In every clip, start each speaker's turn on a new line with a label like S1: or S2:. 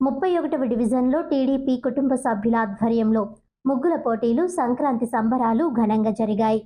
S1: 31వ డివిజన్లో టీడీపీ కుటుంబ సభ్యుల ఆధ్వర్యంలో ముగ్గుల పోటీలు, సంక్రాంతి సంబరాలు ఘనంగా జరిగాయి.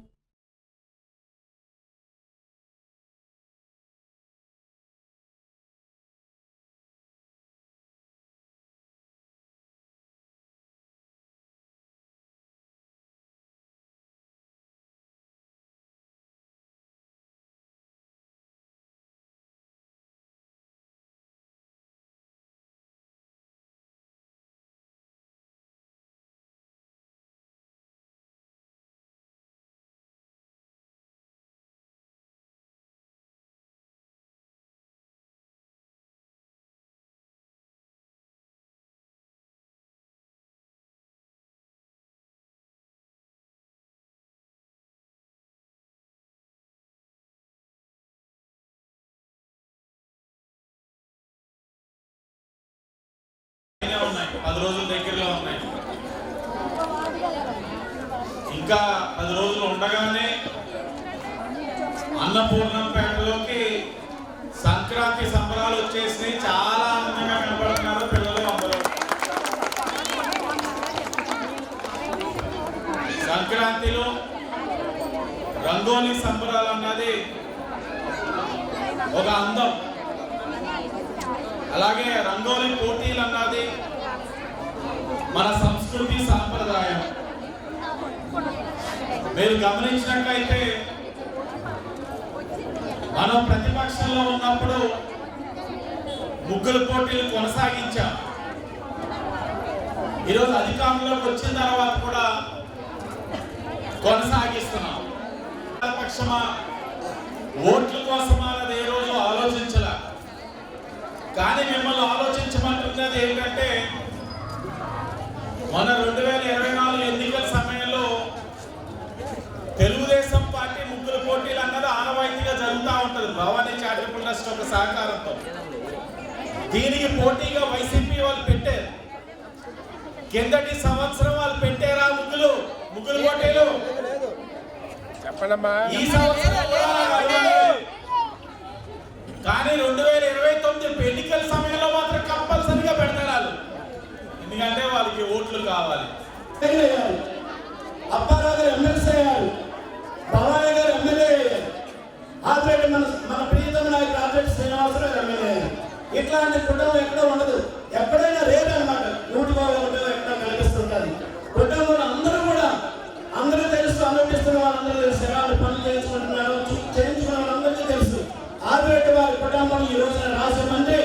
S2: ఉన్నాయి 10 రోజుల దగ్గరలో ఉన్నాయి. ఇంకా 10 రోజులు ఉండగానే అన్నపూర్ణంపేటలోకి సంక్రాంతి సంబరాలు వచ్చేసి చాలా ఆనందంగా కనబడుతున్నారు పిల్లలు అందరూ. సంక్రాంతిలో రంగోలి సంబరాలు అన్నది ఒక అందం. అలాగే రంగోలి పోటీలు అన్నది మన సంస్కృతి సాంప్రదాయం. మీరు గమనించినట్లయితే మనం ప్రతిపక్షంలో ఉన్నప్పుడు ముగ్గుల పోటీలు కొనసాగించాం. ఈరోజు అధికారంలోకి వచ్చిన తర్వాత కూడా కొనసాగిస్తున్నాం. పక్షమా ఓట్ల కోసమా అన్నది ఏ రోజు ఆలోచించాల. కానీ మిమ్మల్ని ఆలోచించమంటున్నది ఏంటంటే మన 2024 ఎన్నికల సమయంలో తెలుగుదేశం పార్టీ ముగ్గుల పోటీలు అన్నది ఆనవాయితీగా జరుగుతూ ఉంటుంది భవానీ చారిటబుల్ ట్రస్ట్ ఒక సహకారంతో. దీనికి పోటీగా వైసీపీ వాళ్ళు పెట్టారు. కిందటి సంవత్సరం వాళ్ళు పెట్టారా ముగ్గుల పోటీలు? ఈ సంవత్సరం కానీ 2029 ఎన్నికల సమయంలో మాత్రం కంపల్సరీగా పెడతారు. ఎందుకంటే వాళ్ళకి ఓట్లు కావాలి.
S3: అప్పారావు గారు ఎమ్మెల్సీ అయ్యారు, భవానీ గారు ఎమ్మెల్యే అయ్యారు, ఆల్రెడీ మన ప్రియతమ నాయకుడు ఆల్రెడీ శ్రీనివాసరావు ఎమ్మెల్యే అయ్యారు. ఇట్లాంటి కుటుంబం ఎక్కడ ఉండదు, ఎక్కడైనా రేపు అనమాట. 101 ఎక్కడ కనిపిస్తుంటుంది. కుటుంబంలో అందరూ కూడా అందరూ తెలుసు, అనుమతిస్తున్న వాళ్ళందరూ తెలుసు, వాళ్ళు పనులు చేయించుకుంటున్నారు, చేయించుకున్న వాళ్ళందరికీ తెలుసు. ఆల్రెడీ వారి కుటుంబం ఈ రోజున రాజమండ్రి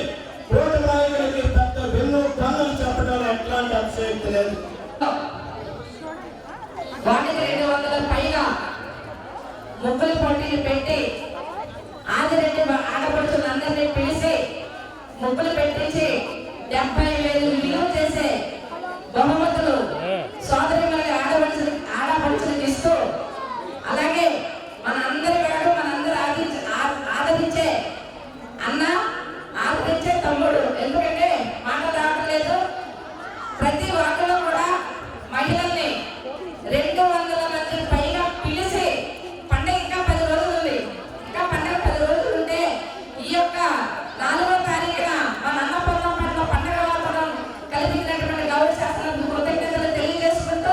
S3: కోటి నాయకులకి పెద్ద వెన్ను పనులు చెప్పడం ఎట్లాంటి అతిశయోక్తి లేదు.
S4: 200 పైగా ముగ్గుల పోటీలు పెట్టి ఆదిరెడ్డి ఆడపడుచులందరినీ పిలిచి ముగ్గులు పెట్టించి 70